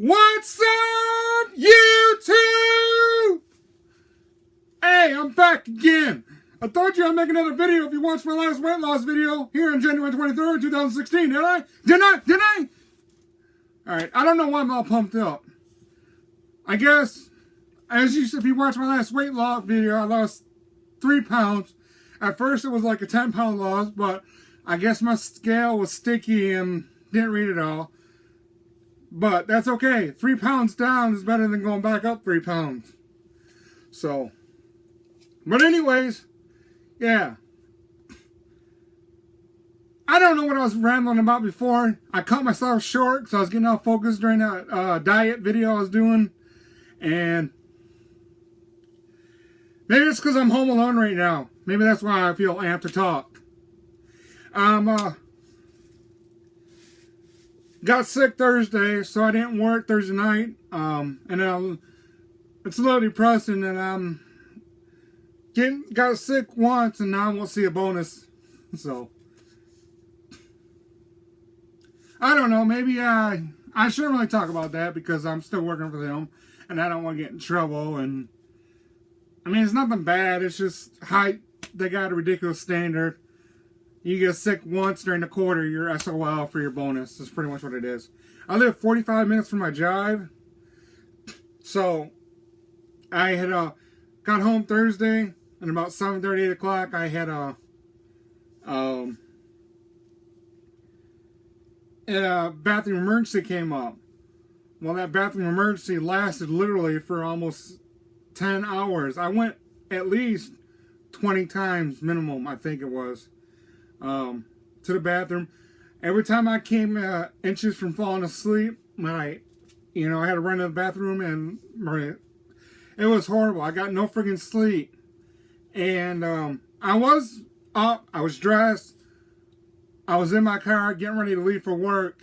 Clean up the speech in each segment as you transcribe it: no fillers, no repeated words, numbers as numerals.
What's up, YouTube? Hey, I'm back again. I told you I'd make another video if you watched my last weight loss video here on January 23rd, 2016. Did I? Did I? Alright, I don't know why I'm all pumped up. I guess, if you watched my last weight loss video, I lost 3 pounds. At first it was like a 10-pound loss, but I guess my scale was sticky and didn't read it all. But that's okay. 3 pounds down is better than going back up 3 pounds. So, but anyways, yeah. I don't know what I was rambling about before. I cut myself short because I was getting off focus during that diet video I was doing. And maybe it's because I'm home alone right now. Maybe that's why I feel amped to talk. Got sick Thursday, so I didn't work Thursday night. It's a little depressing that got sick once and now I won't see a bonus. So I don't know. Maybe I shouldn't really talk about that because I'm still working for them and I don't want to get in trouble. And I mean, it's nothing bad. It's just they got a ridiculous standard. You get sick once during the quarter, you're SOL for your bonus. That's pretty much what it is. I live 45 minutes from my job. So, I had got home Thursday, and about 7:30, 8 o'clock, I had a bathroom emergency came up. Well, that bathroom emergency lasted literally for almost 10 hours. I went at least 20 times minimum, I think it was. To the bathroom. Every time I came inches from falling asleep, I had to run to the bathroom and it was horrible. I got no freaking sleep. And I was up, I was dressed, I was in my car getting ready to leave for work.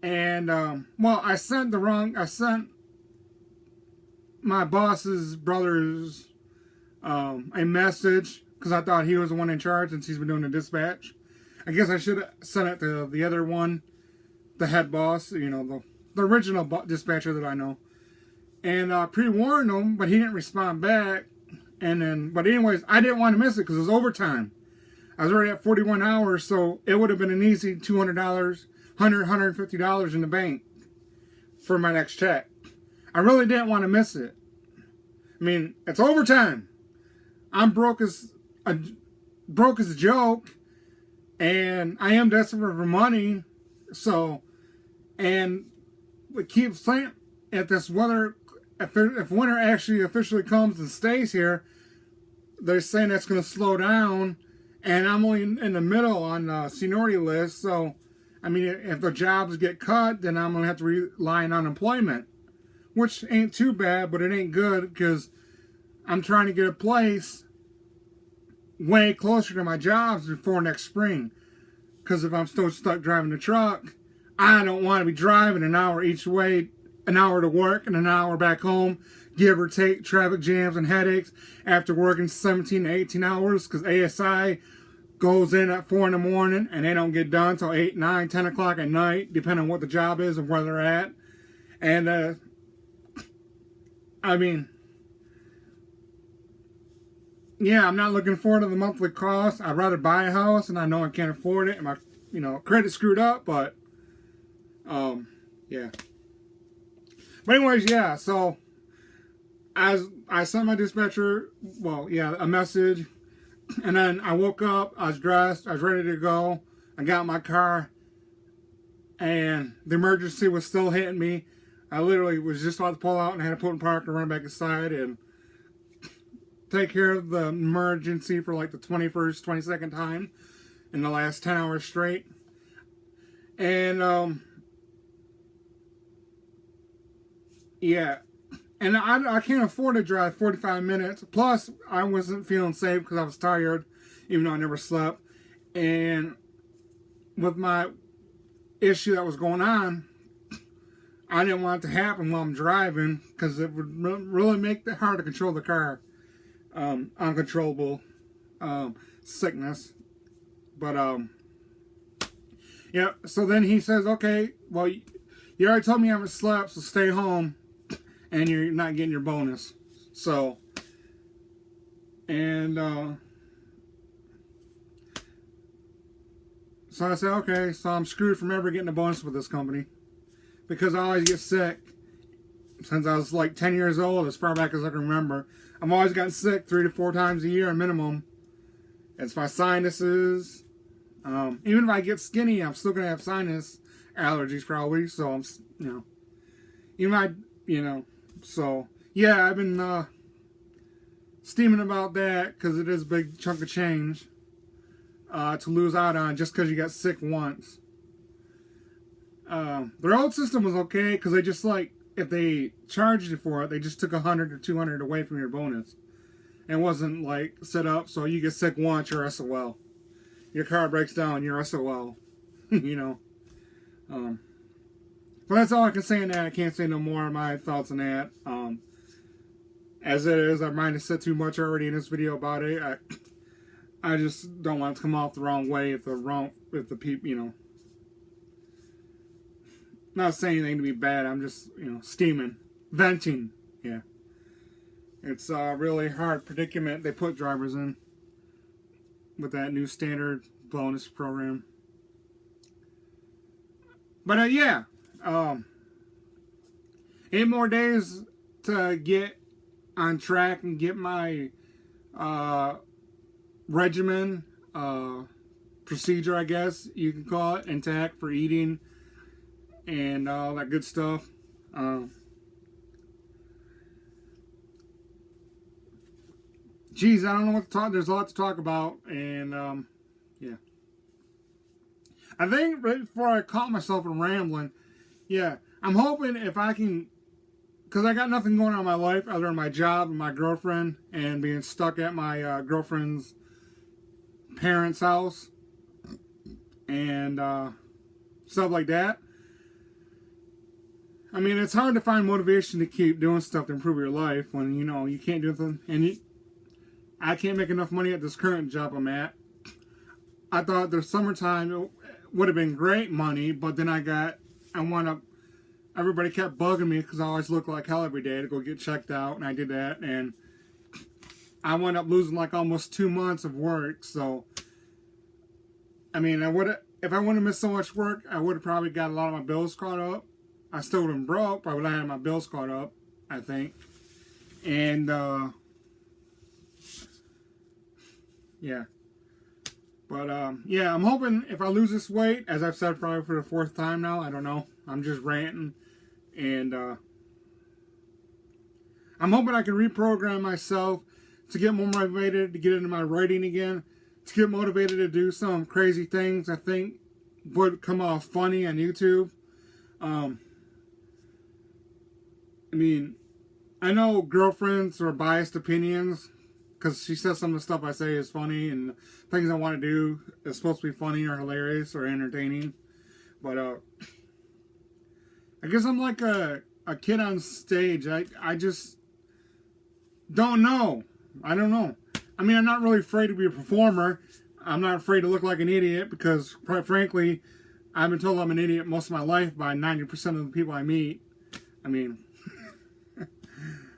And I sent my boss's brother's a message because I thought he was the one in charge since he's been doing the dispatch. I guess I should have sent it to the other one, the head boss, the original dispatcher that I know. And pre-warned him, but he didn't respond back. But anyways, I didn't want to miss it because it was overtime. I was already at 41 hours, so it would have been an easy $200, $150 in the bank for my next check. I really didn't want to miss it. I mean, it's overtime. I'm broke as a joke, and I am desperate for money. So, and we keep saying if this weather, if winter actually officially comes and stays here, they're saying it's going to slow down, and I'm only in the middle on the seniority list. So, I mean, if the jobs get cut, then I'm going to have to rely on unemployment, which ain't too bad, but it ain't good because I'm trying to get a place way closer to my jobs before next spring. Because if I'm still stuck driving the truck, I don't want to be driving an hour each way, an hour to work and an hour back home, give or take traffic jams and headaches after working 17 to 18 hours. Because ASI goes in at 4 in the morning and they don't get done till 8, 9, 10 o'clock at night, depending on what the job is and where they're at. And, I mean, yeah, I'm not looking forward to the monthly cost. I'd rather buy a house, and I know I can't afford it, and my, credit's screwed up, but, yeah. But anyways, yeah, so, I sent my dispatcher, a message, and then I woke up, I was dressed, I was ready to go, I got in my car, and the emergency was still hitting me. I literally was just about to pull out and had to put in park and run back inside, and take care of the emergency for like the 21st, 22nd time in the last 10 hours straight. And, yeah. And I can't afford to drive 45 minutes. Plus, I wasn't feeling safe because I was tired, even though I never slept. And with my issue that was going on, I didn't want it to happen while I'm driving because it would really make it hard to control the car. Uncontrollable sickness. But yeah, so then he says, okay, well, you already told me you haven't slept, so stay home, and you're not getting your bonus. So, and so I said, okay, so I'm screwed from ever getting a bonus with this company, because I always get sick. Since I was like 10 years old, as far back as I can remember, I've always gotten sick 3 to 4 times a year minimum. It's my sinuses. Even if I get skinny, I'm still gonna have sinus allergies probably. So I'm, so yeah, I've been steaming about that because it is a big chunk of change to lose out on just because you got sick once. Their old system was okay because they just like, if they charged you for it, they just took 100 or 200 away from your bonus. It wasn't like set up so you get sick once, you're SOL. Your car breaks down, you're SOL. But that's all I can say on that. I can't say no more of my thoughts on that. As it is, I might have said too much already in this video about it. I just don't want it to come off the wrong way if the people, not saying anything to be bad. I'm just, steaming, venting. Yeah. It's a really hard predicament they put drivers in with that new standard bonus program. But yeah, 8 more days to get on track and get my regimen, procedure, I guess you can call it, intact for eating and all that good stuff. Geez, I don't know what to talk. There's a lot to talk about, and yeah. I think right before I caught myself in rambling, yeah, I'm hoping if I can, because I got nothing going on in my life other than my job and my girlfriend, and being stuck at my girlfriend's parents' house, and stuff like that. I mean, it's hard to find motivation to keep doing stuff to improve your life when, you can't do anything. And I can't make enough money at this current job I'm at. I thought the summertime it would have been great money, but then everybody kept bugging me because I always look like hell every day to go get checked out, and I did that, and I wound up losing like almost 2 months of work. So, I mean, if I wouldn't have missed so much work, I would have probably got a lot of my bills caught up. I still would have been broke, but I would have had my bills caught up, I think. And, yeah. But, yeah, I'm hoping if I lose this weight, as I've said probably for the 4th time now, I don't know. I'm just ranting. And, I'm hoping I can reprogram myself to get more motivated, to get into my writing again, to get motivated to do some crazy things I think would come off funny on YouTube. I mean, I know girlfriends are biased opinions because she says some of the stuff I say is funny and things I want to do is supposed to be funny or hilarious or entertaining. But I guess I'm like a kid on stage. I just don't know. I don't know. I mean, I'm not really afraid to be a performer. I'm not afraid to look like an idiot because, quite frankly, I've been told I'm an idiot most of my life by 90% of the people I meet. I mean,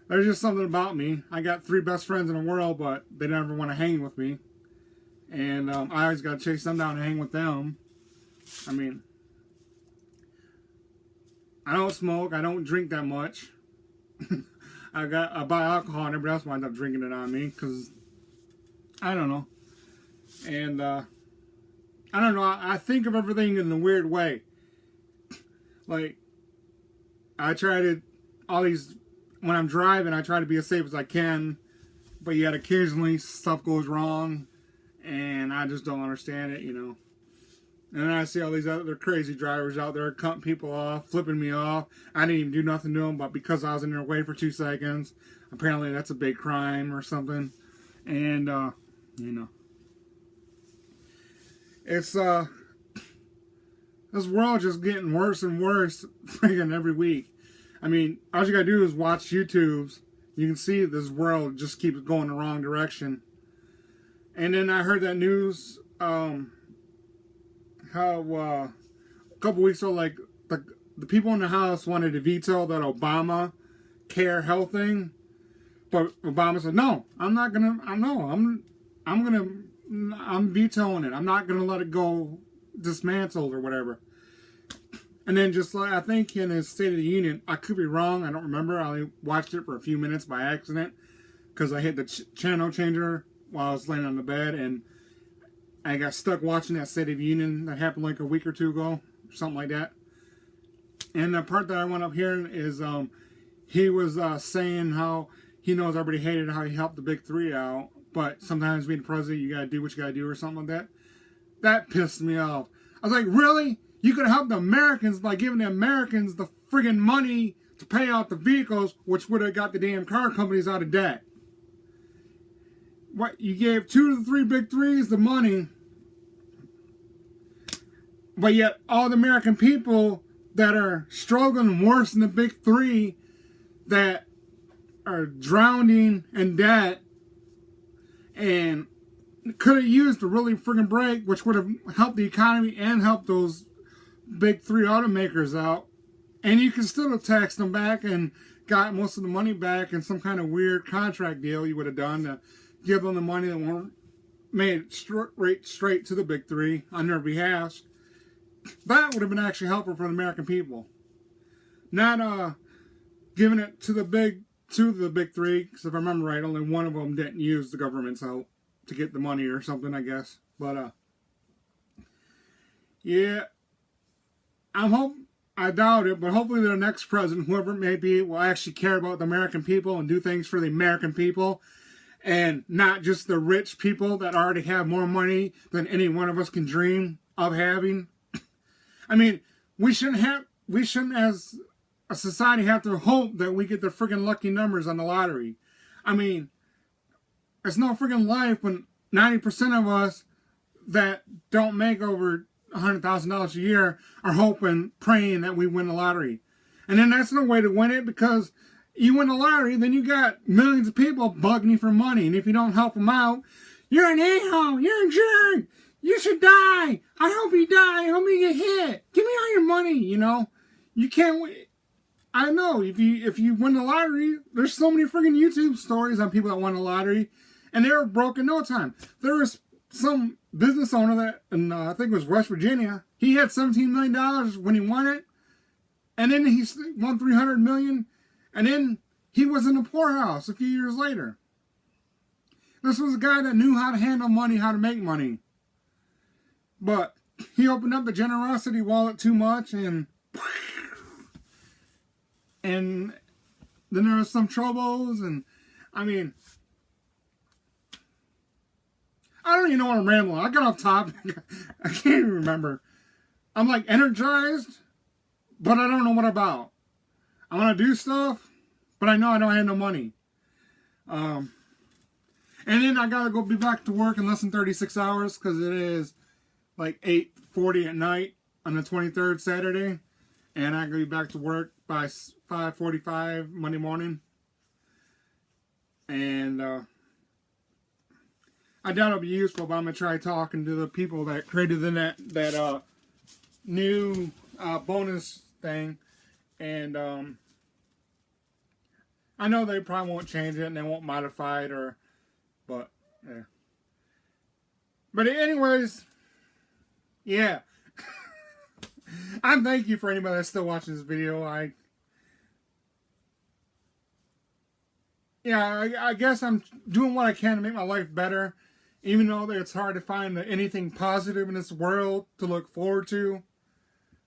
there's just something about me. I got 3 best friends in the world, but they never want to hang with me. And I always got to chase them down and hang with them. I mean, I don't smoke. I don't drink that much. I buy alcohol and everybody else winds up drinking it on me because I don't know. And I don't know. I think of everything in a weird way. Like, I try to, when I'm driving, I try to be as safe as I can. But yet occasionally stuff goes wrong. And I just don't understand it, And then I see all these other crazy drivers out there cutting people off, flipping me off. I didn't even do nothing to them, but because I was in their way for 2 seconds, apparently that's a big crime or something. And, it's, this world just getting worse and worse friggin' every week. I mean, all you gotta do is watch YouTube's. You can see this world just keeps going the wrong direction. And then I heard that news, how a couple weeks ago, like the the people in the House wanted to veto that Obama care health thing, but Obama said, "No, I'm not gonna. I'm vetoing it. I'm not gonna let it go dismantled or whatever." And then just like I think in his State of the Union, I could be wrong. I don't remember. I only watched it for a few minutes by accident because I hit the channel changer while I was laying on the bed, and I got stuck watching that State of the Union that happened like a week or two ago, or something like that. And the part that I went up hearing is he was saying how he knows everybody hated how he helped the big three out, but sometimes being president, you gotta do what you gotta do, or something like that. That pissed me off. I was like, really? You could help the Americans by giving the Americans the friggin' money to pay out the vehicles, which would have got the damn car companies out of debt. What, you gave 2 to the 3 big threes the money, but yet all the American people that are struggling worse than the big three, that are drowning in debt and could have used a really friggin' break, which would have helped the economy and helped those big three automakers out. And you can still have taxed them back and got most of the money back in some kind of weird contract deal you would have done to give them the money that weren't made straight to the big three on their behalf. That would have been actually helpful for the American people. Not giving it to the big three, because if I remember right, only one of them didn't use the government's help to get the money or something, I guess. But yeah, I doubt it, but hopefully the next president, whoever it may be, will actually care about the American people and do things for the American people, and not just the rich people that already have more money than any one of us can dream of having. I mean, we shouldn't as a society have to hope that we get the friggin' lucky numbers on the lottery. I mean, it's no friggin' life when 90% of us that don't make over $100,000 a year are hoping, praying that we win the lottery. And then that's no way to win it, because you win the lottery, then you got millions of people bugging you for money. And if you don't help them out, you're an a-hole, you're a jerk, you should die, I hope you die, I hope you get hit, give me all your money, you know. You can't win. I know, if you win the lottery, there's so many friggin' YouTube stories on people that won the lottery, and they were broke in no time. There was some business owner that, in I think it was West Virginia, he had $17 million when he won it, and then he won $300 million, and then he was in the poorhouse a few years later. This was a guy that knew how to handle money, how to make money. But he opened up the generosity wallet too much, and then there was some troubles, and I mean, I don't even know what I'm rambling. I got off topic. I can't even remember. I'm like energized, but I don't know what about. I want to do stuff, but I know I don't have no money. And then I gotta go be back to work in less than 36 hours, because it is like 8:40 at night on the 23rd, Saturday. And I gotta be back to work by 5:45 Monday morning. And I doubt it'll be useful, but I'm gonna try talking to the people that created that new bonus thing. And I know they probably won't change it and they won't modify it, but yeah. But anyways, yeah. I thank you for anybody that's still watching this video. I guess I'm doing what I can to make my life better, even though it's hard to find anything positive in this world to look forward to.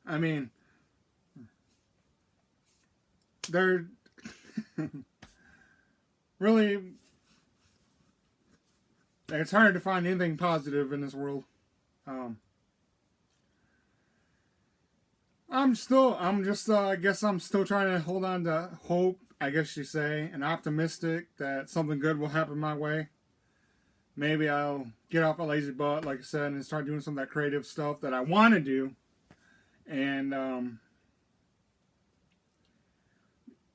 I mean, they're really, it's hard to find anything positive in this world. I guess I'm still trying to hold on to hope, I guess you say, and optimistic that something good will happen my way. Maybe I'll get off a lazy butt, like I said, and start doing some of that creative stuff that I want to do. And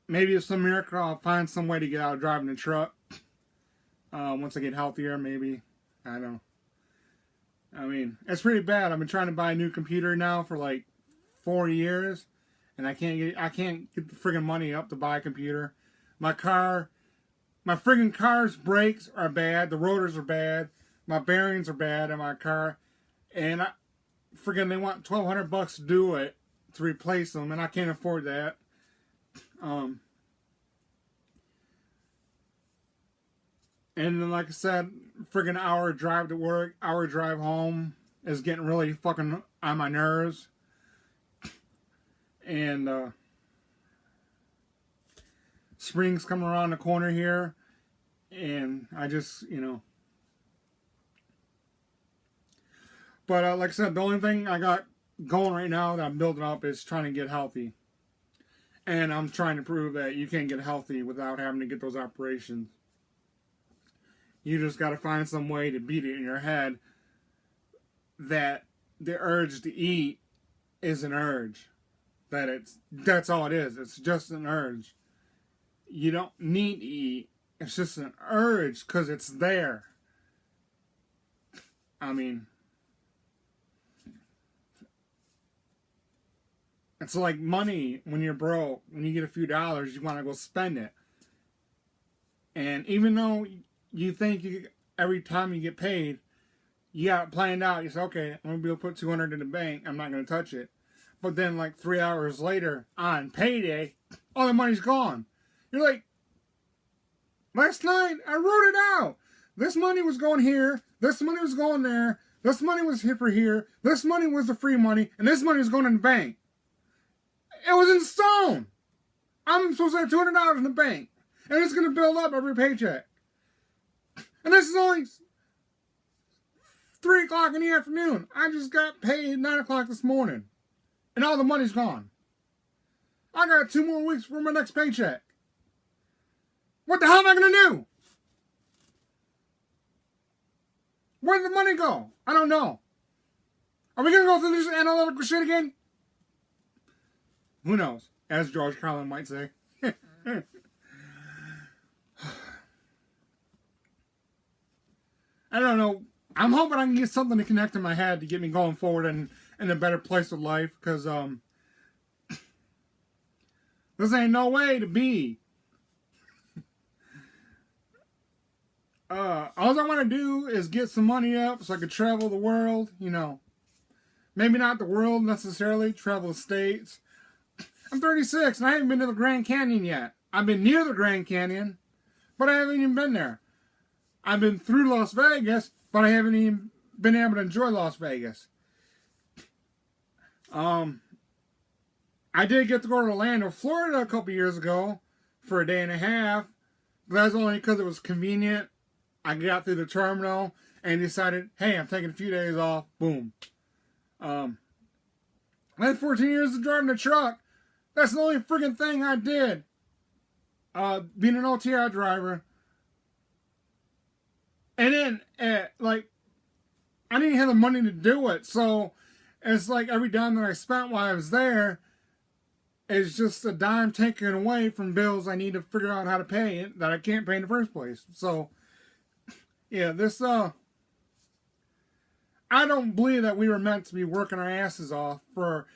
maybe if some miracle I'll find some way to get out of driving a truck. Once I get healthier, maybe. I don't know. I mean, it's pretty bad. I've been trying to buy a new computer now for like 4 years, and I can't get the friggin' money up to buy a computer. My friggin' car's brakes are bad. The rotors are bad. My bearings are bad in my car, and they want $1,200 to do it, to replace them, and I can't afford that. And then, like I said, friggin' hour drive to work, hour drive home is getting really fucking on my nerves. And spring's coming around the corner here, and I just, But like I said, the only thing I got going right now that I'm building up is trying to get healthy. And I'm trying to prove that you can't get healthy without having to get those operations. You just got to find some way to beat it in your head that the urge to eat is an urge. That's all it is. It's just an urge. You don't need to eat. It's just an urge because it's there. I mean, it's like money when you're broke. When you get a few dollars, you want to go spend it. And even though you think every time you get paid, you got it planned out. You say, okay, I'm going to be able to put $200 in the bank. I'm not going to touch it. But then like 3 hours later on payday, all the money's gone. You're like, last night I wrote it out. This money was going here. This money was going there. This money was here for here. This money was the free money. And this money was going in the bank. It was in stone. I'm supposed to have $200 in the bank. And it's going to build up every paycheck. And this is only 3 o'clock in the afternoon. I just got paid 9 o'clock this morning. And all the money's gone. I got 2 more weeks for my next paycheck. What the hell am I going to do? Where did the money go? I don't know. Are we going to go through this analytical shit again? Who knows? As George Carlin might say. I don't know. I'm hoping I can get something to connect in my head to get me going forward and in a better place with life. Because this ain't no way to be. All I want to do is get some money up so I could travel the world, Maybe not the world necessarily, travel the states. I'm 36 and I haven't been to the Grand Canyon yet. I've been near the Grand Canyon, but I haven't even been there. I've been through Las Vegas, but I haven't even been able to enjoy Las Vegas. I did get to go to Orlando, Florida a couple years ago for a day and a half, but that's only because it was convenient. I got through the terminal and decided, hey, I'm taking a few days off. Boom. I had 14 years of driving a truck. That's the only freaking thing I did. Being an OTR driver. And then, I didn't have the money to do it. So, it's like every dime that I spent while I was there is just a dime taken away from bills I need to figure out how to pay that I can't pay in the first place. So, yeah, I don't believe that we were meant to be working our asses off for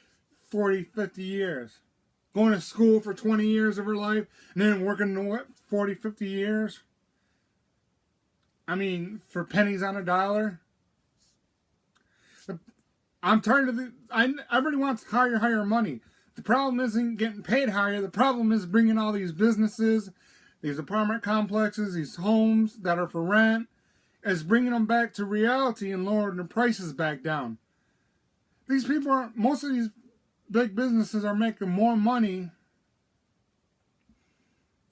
40, 50 years. Going to school for 20 years of our life, and then working 40, 50 years. I mean, for pennies on a dollar. I'm tired of everybody wants higher money. The problem isn't getting paid higher. The problem is bringing all these businesses, these apartment complexes, these homes that are for rent, is bringing them back to reality and lowering the prices back down. Most of these big businesses are making more money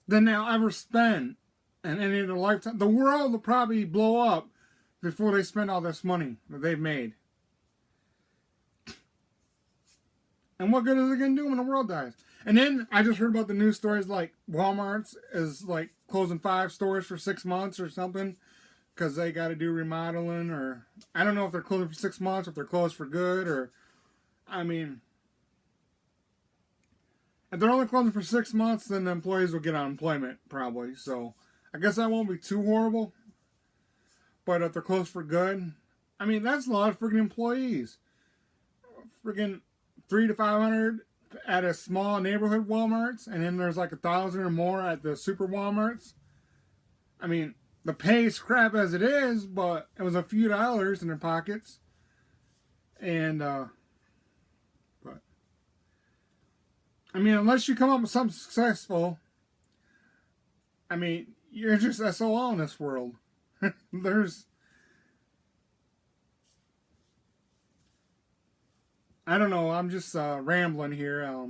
than they'll ever spend in any of their lifetime. The world will probably blow up before they spend all this money that they've made. And what good is it going to do when the world dies? And then I just heard about the news stories like Walmart's is like closing 5 stores for 6 months or something because they got to do remodeling, or I don't know if they're closing for 6 months, or if they're closed for good, or I mean, if they're only closing for 6 months, then the employees will get unemployment probably. So I guess that won't be too horrible. But if they're closed for good, I mean, that's a lot of freaking employees. Freaking 300 to 500 at a small neighborhood Walmarts, and then there's like 1,000 or more at the super Walmarts. I mean, the pay's crap as it is, but it was a few dollars in their pockets. And, but, I mean, unless you come up with something successful, I mean, you're just SOL in this world. There's, I don't know, I'm just rambling here.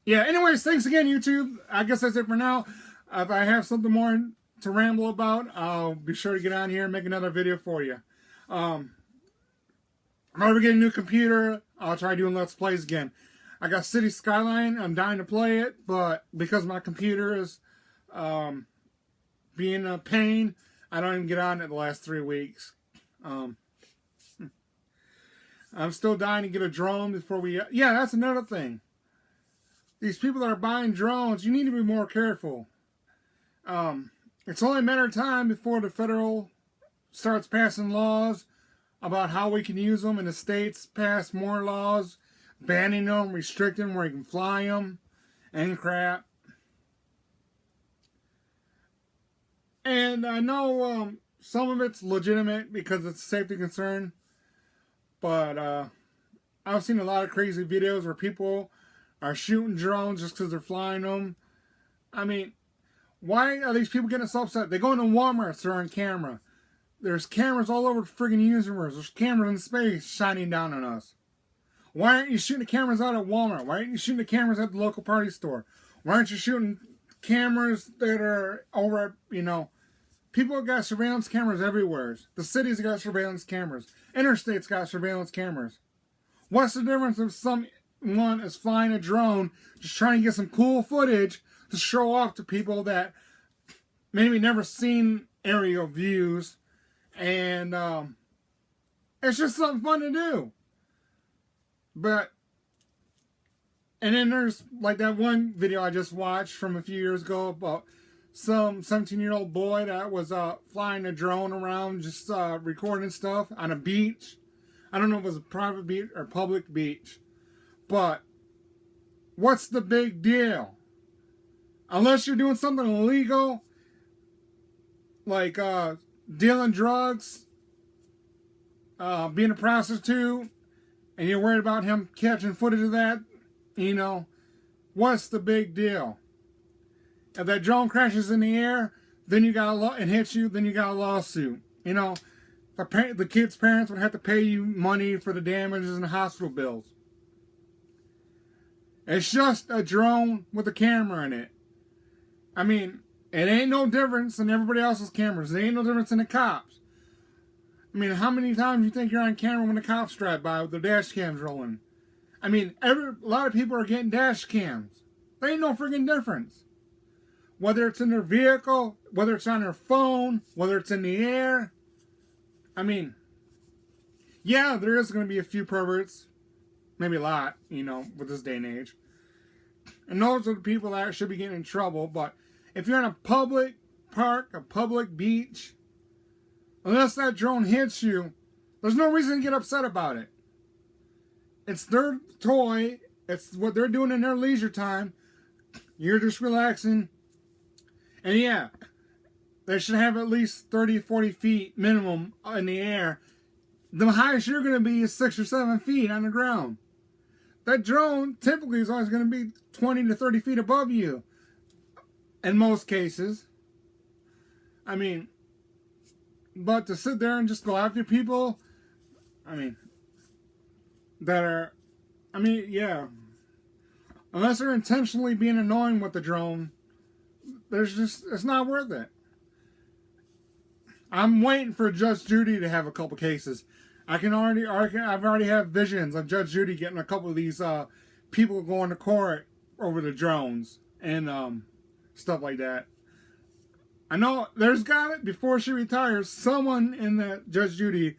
Yeah, anyways, thanks again, YouTube. I guess that's it for now. If I have something more to ramble about, I'll be sure to get on here and make another video for you. If I ever get a new computer, I'll try doing Let's Plays again. I got City Skyline. I'm dying to play it, but because my computer is being a pain, I don't even get on it the last 3 weeks. I'm still dying to get a drone before we... Yeah, that's another thing. These people that are buying drones, you need to be more careful. It's only a matter of time before the federal starts passing laws about how we can use them, and the states pass more laws banning them, restricting where you can fly them, and crap. And I know some of it's legitimate because it's a safety concern, but I've seen a lot of crazy videos where people are shooting drones just because they're flying them. I mean, why are these people getting so upset? They go into Walmart, they're on camera. There's cameras all over the friggin' universe. There's cameras in space shining down on us. Why aren't you shooting the cameras out at Walmart? Why aren't you shooting the cameras at the local party store? Why aren't you shooting cameras that are over at, you know, people have got surveillance cameras everywhere. The cities got surveillance cameras. Interstates got surveillance cameras. What's the difference if someone is flying a drone just trying to get some cool footage to show off to people that maybe never seen aerial views, and it's just something fun to do. But, and then there's like that one video I just watched from a few years ago about some 17-year-old boy that was flying a drone around, just recording stuff on a beach. I don't know if it was a private beach or public beach, but what's the big deal? Unless you're doing something illegal, like dealing drugs, being a prostitute, and you're worried about him catching footage of that, you know, what's the big deal? If that drone crashes in the air, then you got and hits you, then you got a lawsuit. You know, the kid's parents would have to pay you money for the damages and the hospital bills. It's just a drone with a camera in it. I mean, it ain't no difference than everybody else's cameras. It ain't no difference in the cops. I mean, how many times do you think you're on camera when the cops drive by with their dash cams rolling? I mean, a lot of people are getting dash cams. There ain't no freaking difference. Whether it's in their vehicle, whether it's on their phone, whether it's in the air. I mean, yeah, there is going to be a few perverts. Maybe a lot, you know, with this day and age. And those are the people that should be getting in trouble. But if you're in a public park, a public beach, unless that drone hits you, there's no reason to get upset about it. It's their toy. It's what they're doing in their leisure time. You're just relaxing. And yeah, they should have at least 30, 40 feet minimum in the air. The highest you're going to be is 6 or 7 feet on the ground. That drone typically is always going to be 20 to 30 feet above you. In most cases. I mean, but to sit there and just go after people, I mean, that are, I mean, yeah. Unless they're intentionally being annoying with the drone, it's not worth it. I'm waiting for Judge Judy to have a couple cases. I've already had visions of Judge Judy getting a couple of these people going to court over the drones and stuff like that. I know there's got it, before she retires, someone in that Judge Judy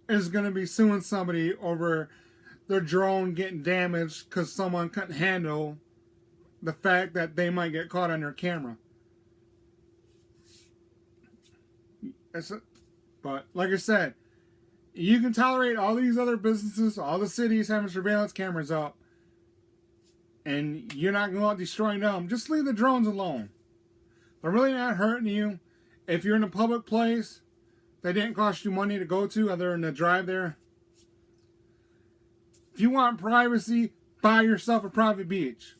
is going to be suing somebody over their drone getting damaged because someone couldn't handle the fact that they might get caught on their camera. But like I said, You can tolerate all these other businesses, all the cities having surveillance cameras up, and you're not going to go out destroying them. Just leave the drones alone. They're really not hurting you. If you're in a public place that didn't cost you money to go to, other than to drive there. If you want privacy, buy yourself a private beach.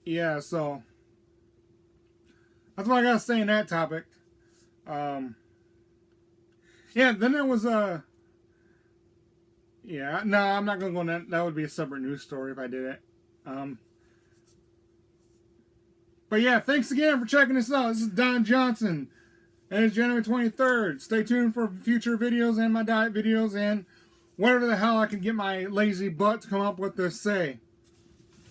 Yeah, so that's what I gotta say on that topic. Yeah, then there was a. Yeah, no, I'm not gonna go on that. That would be a separate news story if I did it. But yeah, thanks again for checking us out. This is Don Johnson. And it's January 23rd. Stay tuned for future videos and my diet videos and whatever the hell I can get my lazy butt to come up with to say.